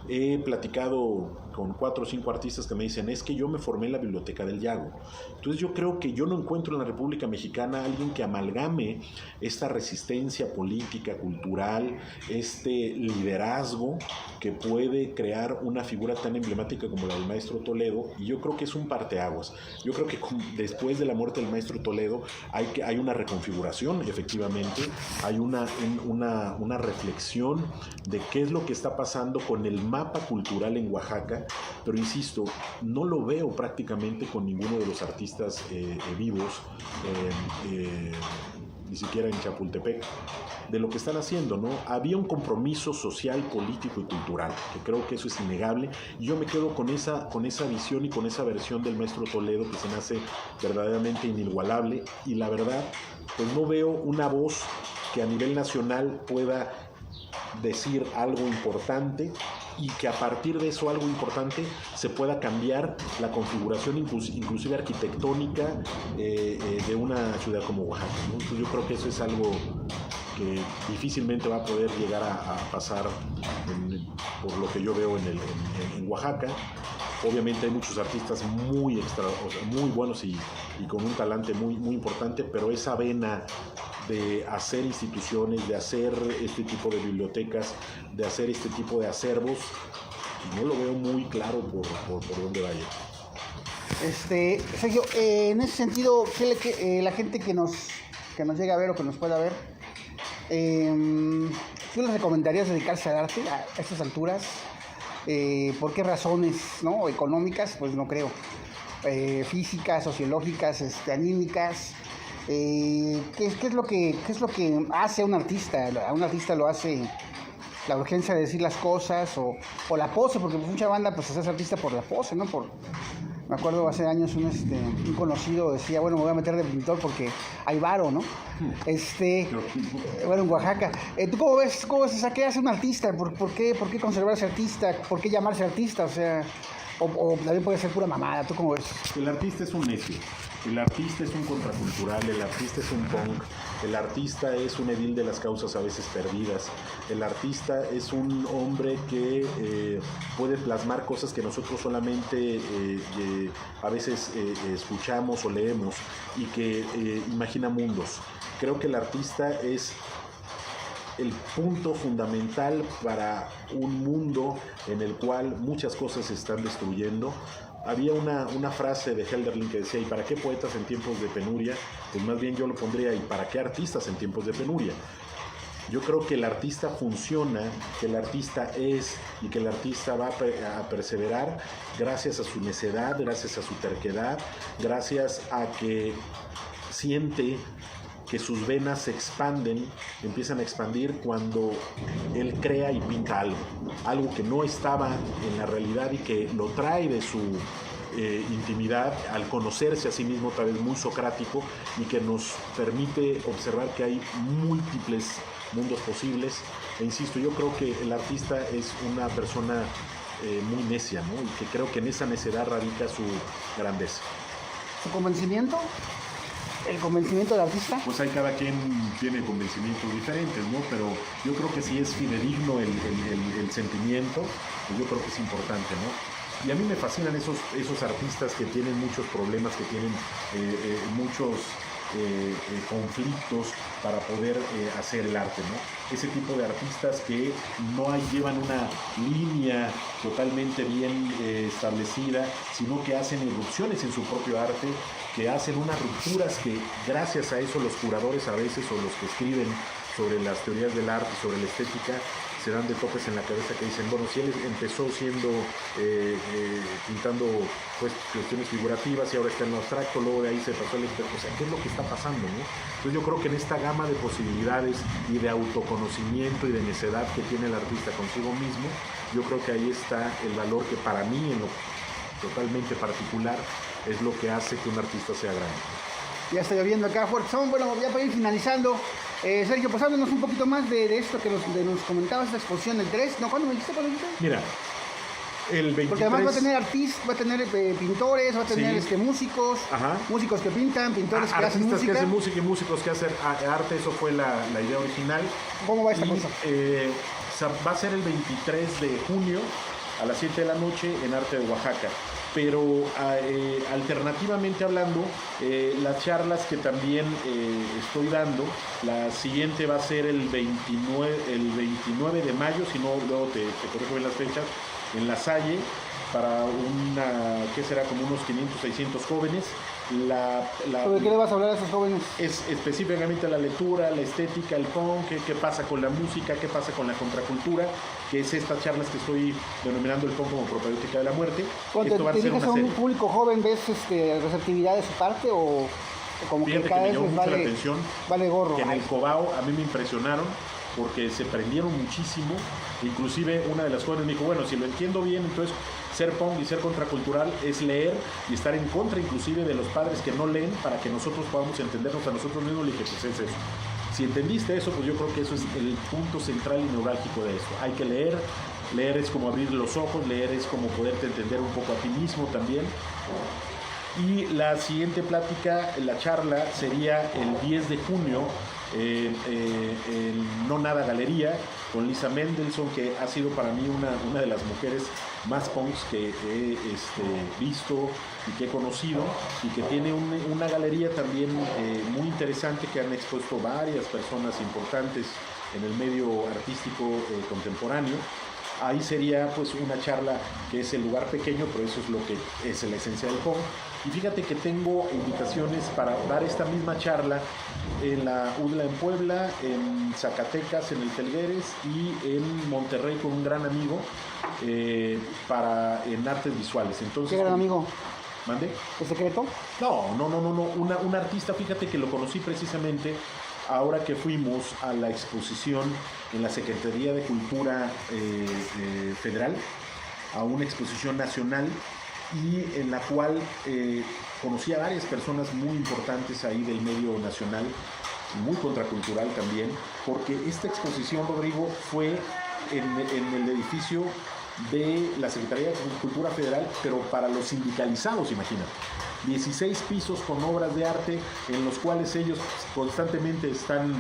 He platicado con 4 o 5 artistas que me dicen, es que yo me formé en la Biblioteca del Yago. Entonces yo creo que yo no encuentro en la República Mexicana a alguien que amalgame esta resistencia política, cultural, este liderazgo que puede crear una figura tan emblemática como la del maestro Toledo, y yo creo que es un parteaguas. Yo creo que después de la muerte del maestro Toledo hay una reconfiguración, efectivamente, hay una reflexión de qué es lo que está pasando con el mapa cultural en Oaxaca, pero insisto, no lo veo prácticamente con ninguno de los artistas vivos, ni siquiera en Chapultepec, de lo que están haciendo, ¿no? Había un compromiso social, político y cultural, que creo que eso es innegable, y yo me quedo con esa visión y con esa versión del maestro Toledo que se me hace verdaderamente inigualable, y la verdad, pues no veo una voz que a nivel nacional pueda decir algo importante, y que a partir de eso algo importante se pueda cambiar la configuración inclusive arquitectónica de una ciudad como Oaxaca, ¿no? Entonces yo creo que eso es algo que difícilmente va a poder llegar a pasar por lo que yo veo en Oaxaca. Obviamente hay muchos artistas muy buenos y con un talante muy, muy importante, pero esa vena de hacer instituciones, de hacer este tipo de bibliotecas, de hacer este tipo de acervos, no lo veo muy claro por dónde vaya. Sergio, en ese sentido, la gente que nos llega a ver o que nos pueda ver, ¿tú les recomendarías dedicarse al arte a estas alturas? ¿Por qué razones, no? Económicas? Pues no creo. Físicas, sociológicas, anímicas. ¿Qué es lo que hace a un artista? A un artista lo hace la urgencia de decir las cosas o la pose, porque mucha banda pues se hace artista por la pose, ¿no? Me acuerdo hace años un conocido decía, bueno, me voy a meter de pintor porque hay varo, ¿no? Bueno, en Oaxaca. ¿Tú cómo ves? O sea, ¿qué hace un artista? ¿Por qué conservarse artista? ¿Por qué llamarse artista? O sea, o también puede ser pura mamada. ¿Tú cómo ves? El artista es un necio. El artista es un contracultural, el artista es un punk, el artista es un edil de las causas a veces perdidas, el artista es un hombre que puede plasmar cosas que nosotros solamente a veces escuchamos o leemos, y que imagina mundos. Creo que el artista es el punto fundamental para un mundo en el cual muchas cosas se están destruyendo. Había una frase de Helderlin que decía, ¿y para qué poetas en tiempos de penuria? Pues más bien yo lo pondría, ¿y para qué artistas en tiempos de penuria? Yo creo que el artista funciona, que el artista es, y que el artista va a perseverar gracias a su necedad, gracias a su terquedad, gracias a que siente que sus venas se expanden, empiezan a expandir cuando él crea y pinta algo que no estaba en la realidad y que lo trae de su intimidad al conocerse a sí mismo, otra vez muy socrático, y que nos permite observar que hay múltiples mundos posibles. E insisto, yo creo que el artista es una persona muy necia, ¿no? Y que creo que en esa necedad radica su grandeza. ¿Su convencimiento? ¿El convencimiento del artista? Pues hay cada quien tiene convencimientos diferentes, ¿no? Pero yo creo que si es fidedigno el sentimiento, pues yo creo que es importante, ¿no? Y a mí me fascinan esos artistas que tienen muchos problemas, que tienen muchos conflictos para poder hacer el arte, ¿no? Ese tipo de artistas que no llevan una línea totalmente bien establecida, sino que hacen irrupciones en su propio arte, que hacen unas rupturas que gracias a eso los curadores a veces, o los que escriben sobre las teorías del arte, sobre la estética, se dan de topes en la cabeza que dicen, bueno, si él empezó siendo pintando pues cuestiones figurativas y ahora está en lo abstracto, luego de ahí se pasó al o sea, ¿qué es lo que está pasando, no? Entonces yo creo que en esta gama de posibilidades y de autoconocimiento y de necedad que tiene el artista consigo mismo, yo creo que ahí está el valor que para mí, en lo totalmente particular, es lo que hace que un artista sea grande. Ya está lloviendo acá, Fuertzón. Bueno, ya para ir finalizando, Sergio, pues háblanos un poquito más de esto que nos comentabas, esta exposición del 3. ¿No? ¿Cuándo me dijiste? Mira, el 23... Porque además va a tener artistas, va a tener pintores, va a tener sí. Músicos, músicos que pintan, pintores que hacen música. Artistas que hacen música y músicos que hacen arte, eso fue la idea original. ¿Cómo va esta cosa? Va a ser el 23 de junio a las 7 de la noche en Arte de Oaxaca. Pero alternativamente hablando, las charlas que también estoy dando, la siguiente va a ser el 29 de mayo, si no, luego te corrijo bien las fechas, en La Salle, para ¿qué será? Como unos 500, 600 jóvenes. ¿De qué le vas a hablar a esos jóvenes? Es específicamente la lectura, la estética, el punk, qué pasa con la música, qué pasa con la contracultura, que es estas charlas que estoy denominando el punk como propedéutica de la muerte. Cuando te diriges a un público joven, ¿ves receptividad de su parte o como Fíjate que cada vez me llamó les mucho la atención vale gorro? Que en el Cobao a mí me impresionaron porque se prendieron muchísimo. Inclusive una de las jóvenes me dijo, bueno, si lo entiendo bien, entonces ser punk y ser contracultural es leer y estar en contra inclusive de los padres que no leen para que nosotros podamos entendernos a nosotros mismos. Le dije, pues es eso. Si entendiste eso, pues yo creo que eso es el punto central y neurálgico de eso. Hay que leer. Leer es como abrir los ojos, leer es como poderte entender un poco a ti mismo también. Y la siguiente plática, la charla, sería el 10 de junio en No Nada Galería, con Lisa Mendelssohn, que ha sido para mí una de las mujeres más punks que he visto y que he conocido, y que tiene una galería también muy interesante que han expuesto varias personas importantes en el medio artístico contemporáneo. Ahí sería pues una charla que es el lugar pequeño, pero eso es lo que es la esencia del punk. Y fíjate que tengo invitaciones para dar esta misma charla en la UDLA en Puebla, en Zacatecas, en el Felgueres, y en Monterrey con un gran amigo en artes visuales. Entonces, ¿qué gran amigo? ¿Mande? ¿El secreto? No. Un artista, fíjate que lo conocí precisamente ahora que fuimos a la exposición en la Secretaría de Cultura Federal, a una exposición nacional, y en la cual conocí a varias personas muy importantes ahí del medio nacional, muy contracultural también, porque esta exposición, Rodrigo, fue en el edificio de la Secretaría de Cultura Federal, pero para los sindicalizados, imagínate. 16 pisos con obras de arte en los cuales ellos constantemente están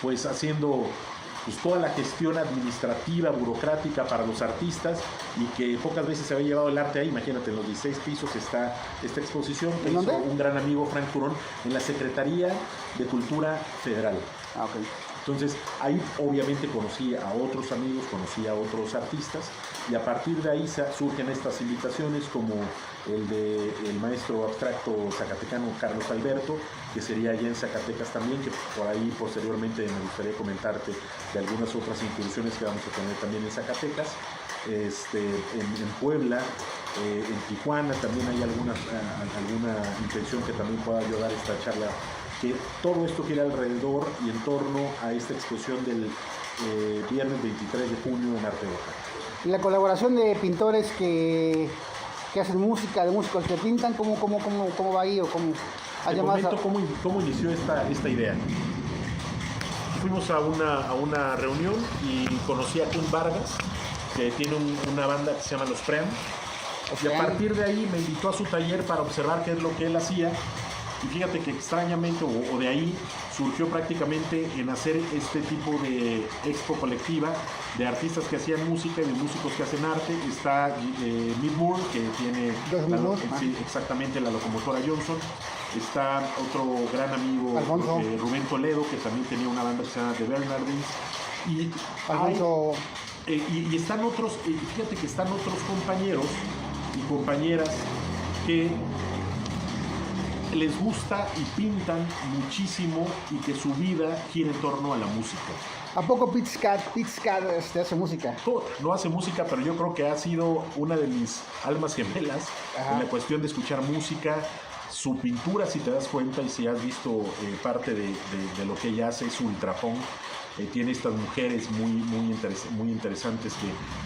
pues haciendo pues toda la gestión administrativa, burocrática para los artistas, y que pocas veces se había llevado el arte ahí. Imagínate, en los 16 pisos está esta exposición que hizo un gran amigo, Frank Turón, en la Secretaría de Cultura Federal. Ah, okay. Entonces ahí obviamente conocí a otros amigos, conocí a otros artistas, y a partir de ahí surgen estas invitaciones, como el maestro abstracto zacatecano Carlos Alberto, que sería allá en Zacatecas también, que por ahí posteriormente me gustaría comentarte de algunas otras incursiones que vamos a tener también en Zacatecas, en Puebla, en Tijuana también hay alguna intención que también pueda ayudar esta charla, que todo esto gira alrededor y en torno a esta exposición del viernes 23 de junio en Arte de Oaxaca. Y la colaboración de pintores que hacen música, de músicos que pintan, ¿cómo va ahí? O cómo ¿Cómo inició esta idea? Fuimos a una reunión y conocí a Kun Vargas, que tiene una banda que se llama Los Prem, y a partir de ahí me invitó a su taller para observar qué es lo que él hacía. Y fíjate que extrañamente, o de ahí surgió prácticamente en hacer este tipo de expo colectiva de artistas que hacían música y de músicos que hacen arte. Está Mick Moore, que tiene exactamente la locomotora Johnson. Está otro gran amigo, Rubén Toledo, que también tenía una banda que se llama The Bernardines. Y están otros, fíjate que están otros compañeros y compañeras que les gusta y pintan muchísimo, y que su vida gira en torno a la música. ¿A poco Pete Scott hace música? No hace música, pero yo creo que ha sido una de mis almas gemelas en la cuestión de escuchar música. Su pintura, si te das cuenta y si has visto parte de lo que ella hace, es ultrapunk. Tiene estas mujeres muy interesantes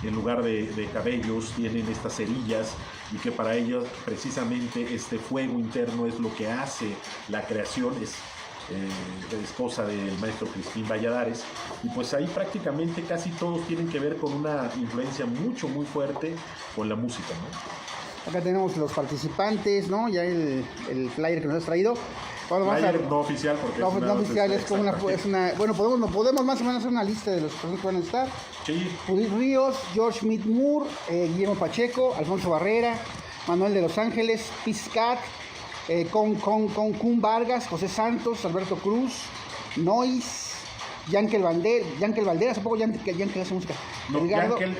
que en lugar de cabellos tienen estas cerillas y que para ellas precisamente este fuego interno es lo que hace la creación. Es esposa del maestro Cristín Valladares, y pues ahí prácticamente casi todos tienen que ver con una influencia muy fuerte con la música, ¿no? Acá tenemos los participantes, ¿no? Ya el flyer que nos has traído. Bueno, flyer no oficial, porque no oficial, es como una bueno, podemos más o menos hacer una lista de los personas que van a estar. Sí. Judith Ríos, George Smith Moore, Guillermo Pacheco, Alfonso Barrera, Manuel de Los Ángeles, Piscat, con Vargas, José Santos, Alberto Cruz, Nois, Yankel Valderas, ¿a poco Yankel hace música? No, Yankel,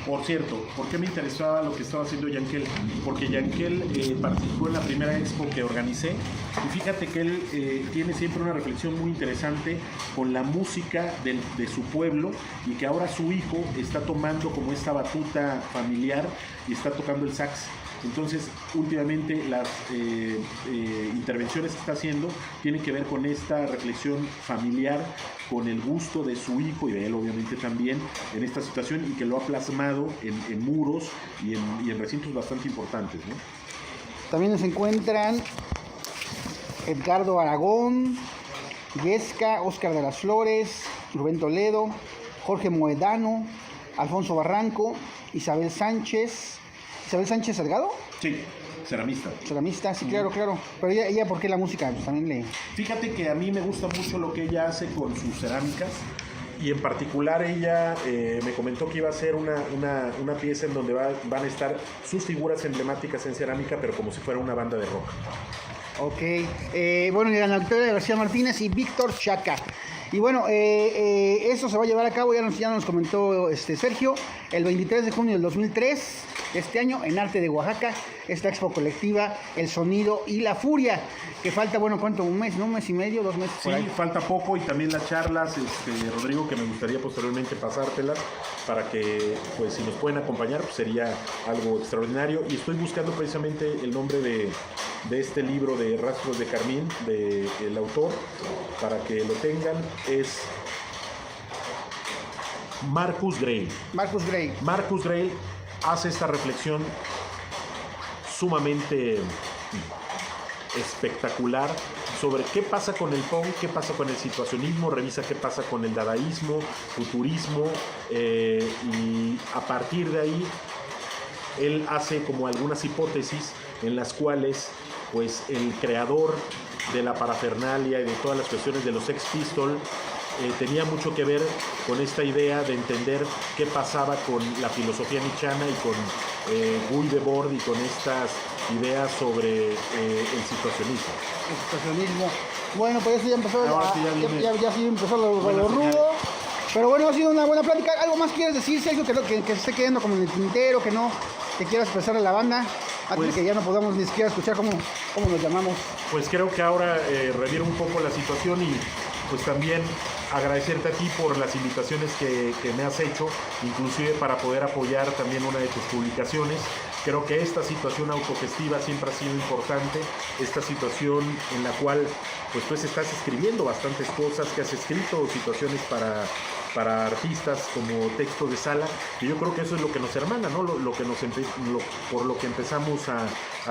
por cierto, ¿por qué me interesaba lo que estaba haciendo Yankel? Porque Yankel participó en la primera expo que organicé, y fíjate que él tiene siempre una reflexión muy interesante con la música de su pueblo, y que ahora su hijo está tomando como esta batuta familiar y está tocando el sax. Entonces, últimamente las intervenciones que está haciendo tienen que ver con esta reflexión familiar, con el gusto de su hijo y de él obviamente también en esta situación, y que lo ha plasmado en muros y en recintos bastante importantes, ¿no? También se encuentran Edgardo Aragón, Yesca, Óscar de las Flores, Rubén Toledo, Jorge Moedano, Alfonso Barranco, Isabel Sánchez Salgado. Sí, ceramista, sí, claro. Pero ella ¿por qué la música? Pues también le... Fíjate que a mí me gusta mucho lo que ella hace con sus cerámicas, y en particular ella me comentó que iba a hacer una pieza en donde van a estar sus figuras emblemáticas en cerámica, pero como si fuera una banda de rock. Ok, bueno, Ana Victoria García Martínez y Víctor Chaca. Y bueno, eso se va a llevar a cabo, ya nos comentó Sergio, el 23 de junio del 2003, este año, en Arte de Oaxaca, esta expo colectiva, El Sonido y la Furia, que falta, bueno, ¿cuánto? ¿Un mes, no? ¿Un mes y medio? ¿2 meses? Sí, falta poco, y también las charlas, Rodrigo, que me gustaría posteriormente pasártelas, para que, pues, si nos pueden acompañar, pues sería algo extraordinario. Y estoy buscando precisamente el nombre de este libro de Rastros de Carmín, del autor, para que lo tengan. Es Marcus Gray. Marcus Gray hace esta reflexión sumamente espectacular sobre qué pasa con el punk, qué pasa con el situacionismo, revisa qué pasa con el dadaísmo, futurismo, y a partir de ahí él hace como algunas hipótesis en las cuales, pues, el creador de la parafernalia y de todas las cuestiones de los Sex Pistols tenía mucho que ver con esta idea de entender qué pasaba con la filosofía nietzscheana y con Guy Debord, y con estas ideas sobre el situacionismo. Bueno, pues eso ya empezó, ya sí empezó lo rudo. Pero bueno, ha sido una buena plática. ¿Algo más quieres decir, Sergio, que se esté quedando como en el tintero, que no te quieras expresar a la banda? Antes de que ya no podamos ni siquiera escuchar cómo nos llamamos. Pues creo que ahora reviero un poco la situación, y pues también agradecerte a ti por las invitaciones que me has hecho, inclusive para poder apoyar también una de tus publicaciones. Creo que esta situación autogestiva siempre ha sido importante, esta situación en la cual pues tú estás escribiendo bastantes cosas, que has escrito situaciones para artistas como textos de sala, y yo creo que eso es lo que nos hermana, ¿no? Por lo que empezamos a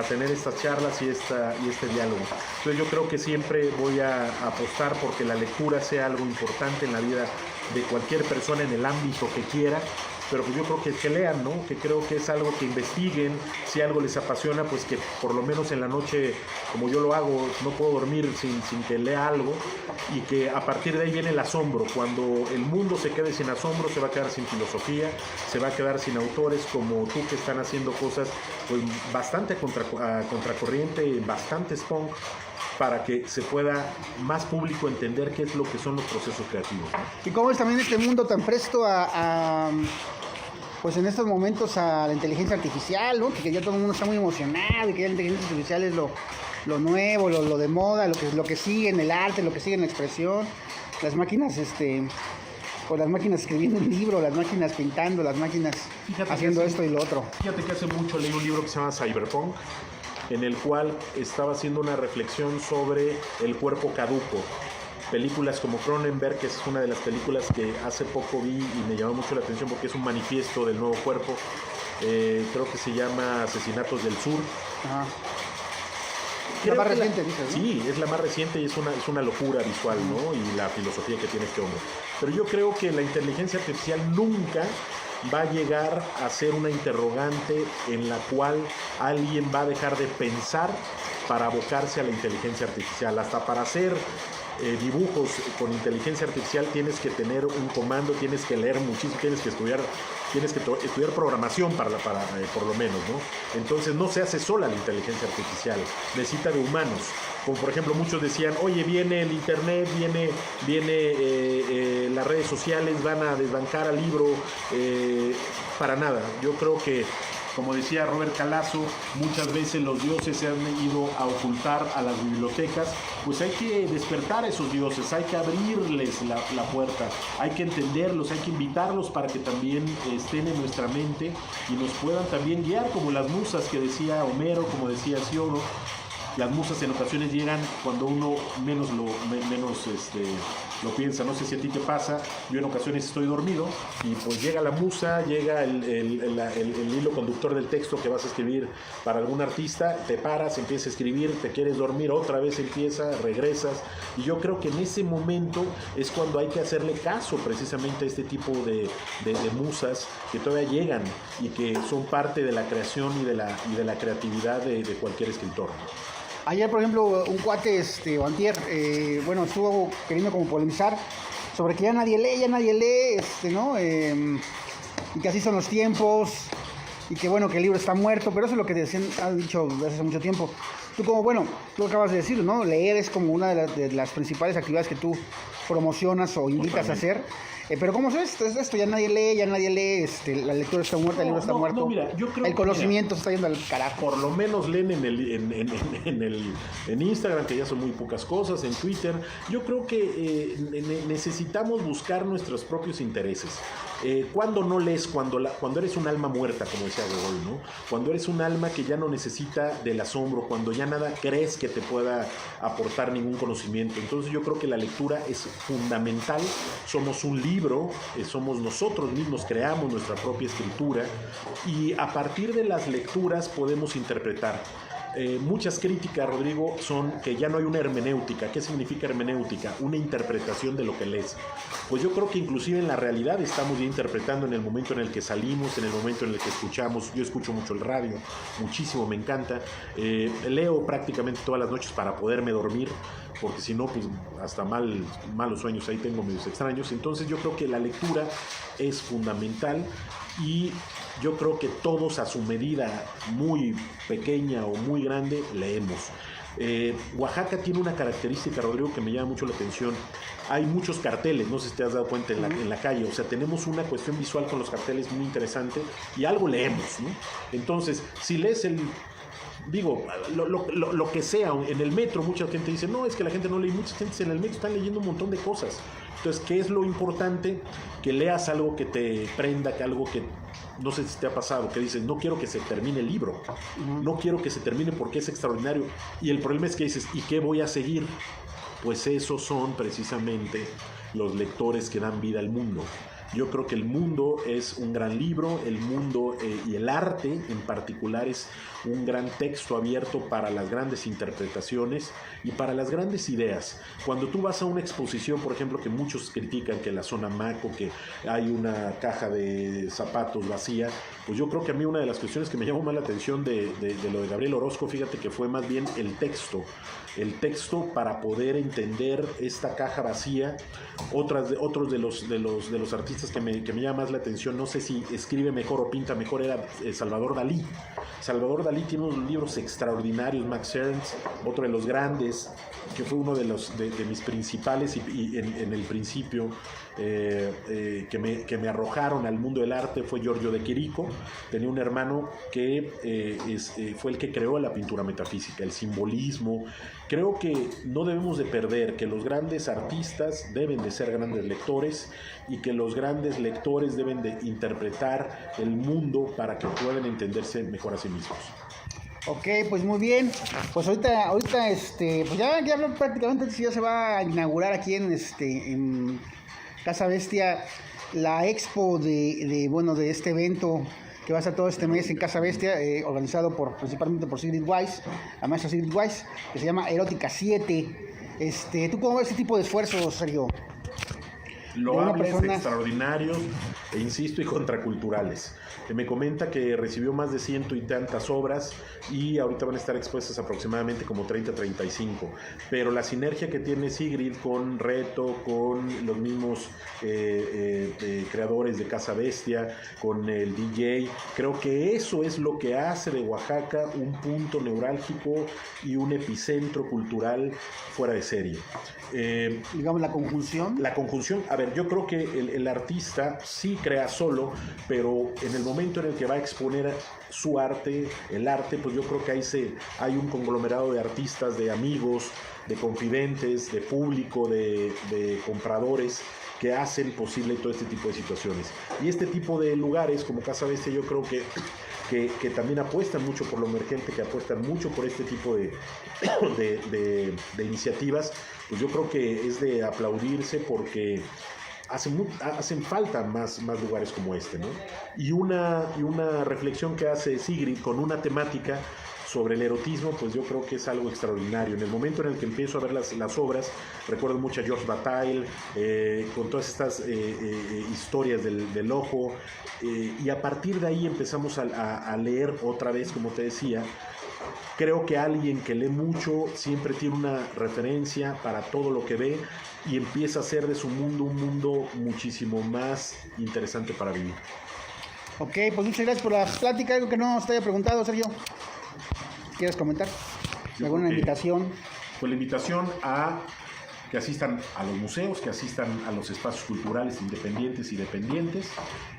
tener estas charlas y este diálogo. Entonces yo creo que siempre voy a apostar porque la lectura sea algo importante en la vida de cualquier persona en el ámbito que quiera, pero pues yo creo que lean, ¿no? Que creo que es algo que investiguen, si algo les apasiona, pues que por lo menos en la noche, como yo lo hago, no puedo dormir sin que lea algo, y que a partir de ahí viene el asombro. Cuando el mundo se quede sin asombro, se va a quedar sin filosofía, se va a quedar sin autores como tú, que están haciendo cosas pues bastante contracorriente, bastantes punk, para que se pueda más público entender qué es lo que son los procesos creativos, ¿no? Y cómo es también este mundo tan presto pues en estos momentos a la inteligencia artificial, ¿no? Que ya todo el mundo está muy emocionado, y que ya la inteligencia artificial es lo nuevo, lo de moda, lo que sigue en el arte, lo que sigue en la expresión. Las máquinas o las máquinas escribiendo un libro, las máquinas pintando, las máquinas haciendo esto y lo otro. Fíjate que hace mucho leí un libro que se llama Cyberpunk, en el cual estaba haciendo una reflexión sobre el cuerpo caduco. Películas como Cronenberg, que es una de las películas que hace poco vi y me llamó mucho la atención porque es un manifiesto del nuevo cuerpo. Creo que se llama Asesinatos del Sur. Ajá. La más reciente, dices, ¿no? Sí, es la más reciente y es una locura visual, ¿no? Y la filosofía que tiene este hombre. Pero yo creo que la inteligencia artificial nunca va a llegar a ser una interrogante en la cual alguien va a dejar de pensar para abocarse a la inteligencia artificial. Hasta para hacer dibujos con inteligencia artificial tienes que tener un comando, tienes que leer muchísimo, tienes que estudiar programación para por lo menos, ¿no? Entonces no se hace sola la inteligencia artificial, necesita de humanos. Como por ejemplo muchos decían, oye, viene el internet, viene las redes sociales, van a desbancar al libro. Para nada, yo creo que, como decía Robert Calazo, muchas veces los dioses se han ido a ocultar a las bibliotecas. Pues hay que despertar a esos dioses, hay que abrirles la puerta, hay que entenderlos, hay que invitarlos para que también estén en nuestra mente y nos puedan también guiar, como las musas que decía Homero, como decía Siono. Las musas en ocasiones llegan cuando uno menos lo piensa. No sé si a ti te pasa, yo en ocasiones estoy dormido y pues llega la musa, llega el hilo conductor del texto que vas a escribir para algún artista, te paras, empiezas a escribir, te quieres dormir, otra vez empieza, regresas, y yo creo que en ese momento es cuando hay que hacerle caso precisamente a este tipo de musas que todavía llegan y que son parte de la creación y de la creatividad de cualquier escritor. Ayer, por ejemplo, un cuate, o antier, estuvo queriendo como polemizar sobre que ya nadie lee, ¿no? Y que así son los tiempos, y que bueno, que el libro está muerto, pero eso es lo que han dicho desde hace mucho tiempo. Tú acabas de decirlo, ¿no? Leer es como una de las principales actividades que tú promocionas o invitas a hacer. Pero ¿cómo es esto? Ya nadie lee, la lectura está muerta, el libro está muerto. Mira, yo creo el conocimiento se está yendo al carajo. Por lo menos leen en Instagram, que ya son muy pocas cosas, en Twitter. Yo creo que necesitamos buscar nuestros propios intereses. Cuando no lees, cuando eres un alma muerta, como decía Gogol, ¿no? Cuando eres un alma que ya no necesita del asombro, cuando ya nada crees que te pueda aportar ningún conocimiento. Entonces yo creo que la lectura es fundamental. Somos un libro, somos nosotros mismos, creamos nuestra propia escritura y a partir de las lecturas podemos interpretar. Muchas críticas, Rodrigo, son que ya no hay una hermenéutica. ¿Qué significa hermenéutica? Una interpretación de lo que lees. Pues yo creo que inclusive en la realidad estamos ya interpretando en el momento en el que salimos, en el momento en el que escuchamos. Yo escucho mucho el radio, muchísimo, me encanta. Leo prácticamente todas las noches para poderme dormir, porque si no, pues hasta malos sueños ahí tengo medios extraños. Entonces yo creo que la lectura es fundamental y yo creo que todos a su medida, muy pequeña o muy grande, leemos. Oaxaca tiene una característica, Rodrigo, que me llama mucho la atención. Hay muchos carteles, no sé si te has dado cuenta en la calle, o sea, tenemos una cuestión visual con los carteles muy interesante y algo leemos, ¿no? Entonces, si lees lo que sea, en el metro mucha gente dice, no, es que la gente no lee, mucha gente en el metro están leyendo un montón de cosas. Entonces, ¿qué es lo importante? Que leas algo que te prenda, que algo que, no sé si te ha pasado, que dices, no quiero que se termine el libro, no quiero que se termine porque es extraordinario. Y el problema es que dices, ¿y qué voy a seguir? Pues esos son precisamente los lectores que dan vida al mundo. Yo creo que el mundo es un gran libro, el mundo y el arte en particular es un gran texto abierto para las grandes interpretaciones y para las grandes ideas. Cuando tú vas a una exposición, por ejemplo, que muchos critican que la zona Maco, que hay una caja de zapatos vacía, pues yo creo que a mí una de las cuestiones que me llamó más la atención de lo de Gabriel Orozco, fíjate que fue más bien el texto para poder entender esta caja vacía. Otros de los artistas que me llama más la atención, no sé si escribe mejor o pinta mejor, era Salvador Dalí. Salvador Dalí tiene unos libros extraordinarios, Max Ernst, otro de los grandes, que fue uno de mis principales y en el principio que me arrojaron al mundo del arte fue Giorgio de Chirico. Tenía un hermano que fue el que creó la pintura metafísica, el simbolismo, Creo que no debemos de perder que los grandes artistas deben de ser grandes lectores y que los grandes lectores deben de interpretar el mundo para que puedan entenderse mejor a sí mismos. Ok, pues muy bien. Pues ahorita pues ya prácticamente ya se va a inaugurar aquí en Casa Bestia la expo de este evento que va a estar todo este mes en Casa Bestia, organizado principalmente por Sigrid Weiss, la maestra Sigrid Weiss, que se llama Erótica 7. ¿Tú cómo ves este tipo de esfuerzos, Sergio? Loables, extraordinarios, e insisto, y contraculturales. Me comenta que recibió más de 100 y tantas obras y ahorita van a estar expuestas aproximadamente como 30-35, pero la sinergia que tiene Sigrid con Reto, con los mismos creadores de Casa Bestia, con el DJ, creo que eso es lo que hace de Oaxaca un punto neurálgico y un epicentro cultural fuera de serie. Digamos la conjunción. A ver, yo creo que el artista sí crea solo, pero en el momento en el que va a exponer su arte, el arte, pues yo creo que hay un conglomerado de artistas, de amigos, de confidentes, de público, de compradores, que hacen posible todo este tipo de situaciones. Y este tipo de lugares como Casa Bestia, yo creo que también apuestan mucho por lo emergente, que apuestan mucho por este tipo de iniciativas, pues yo creo que es de aplaudirse porque hacen falta más lugares como este, ¿no? Y una reflexión que hace Sigrid con una temática sobre el erotismo, pues yo creo que es algo extraordinario. En el momento en el que empiezo a ver las obras, recuerdo mucho a Georges Bataille, con todas estas historias del ojo, y a partir de ahí empezamos a leer otra vez, como te decía. Creo que alguien que lee mucho siempre tiene una referencia para todo lo que ve y empieza a hacer de su mundo un mundo muchísimo más interesante para vivir. Ok, pues muchas gracias por la plática. Algo que no te haya preguntado, Sergio. ¿Quieres comentar? ¿Alguna invitación? Pues la invitación a que asistan a los museos, que asistan a los espacios culturales independientes y dependientes,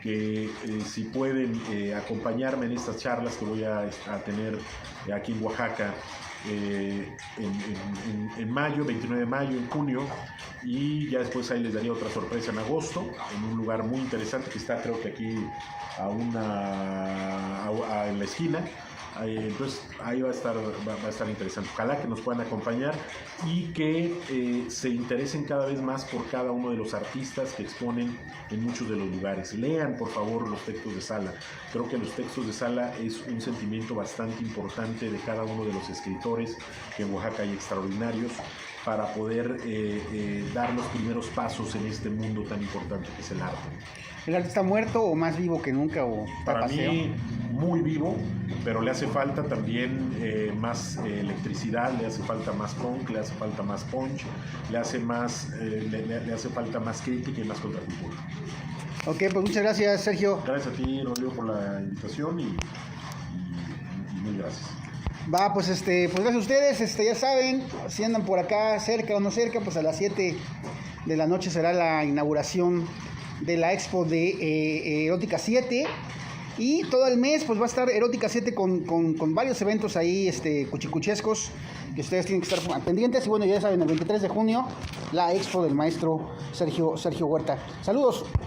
que si pueden acompañarme en estas charlas que voy a tener aquí en Oaxaca en mayo, 29 de mayo, en junio, y ya después ahí les daría otra sorpresa en agosto, en un lugar muy interesante que está creo que aquí en la esquina. Entonces ahí va a estar interesante. Ojalá que nos puedan acompañar y que se interesen cada vez más por cada uno de los artistas que exponen en muchos de los lugares. Lean por favor los textos de sala. Creo que los textos de sala es un sentimiento bastante importante de cada uno de los escritores, que en Oaxaca hay extraordinarios, para poder dar los primeros pasos en este mundo tan importante que es el arte. ¿El arte está muerto o más vivo que nunca? Para mí, muy vivo, pero le hace falta también más electricidad, le hace falta más punk, le hace falta más punch, le hace falta más crítica y más contracultura. Ok, pues muchas gracias, Sergio. Gracias a ti, Rodrigo, por la invitación y muy gracias. Va, pues pues gracias a ustedes, ya saben, si andan por acá cerca o no cerca, pues a las 7 de la noche será la inauguración de la expo de Erótica 7, y todo el mes pues va a estar Erótica 7 con varios eventos ahí cuchicuchescos que ustedes tienen que estar pendientes. Y bueno, ya saben, el 23 de junio la expo del maestro Sergio Huerta. Saludos.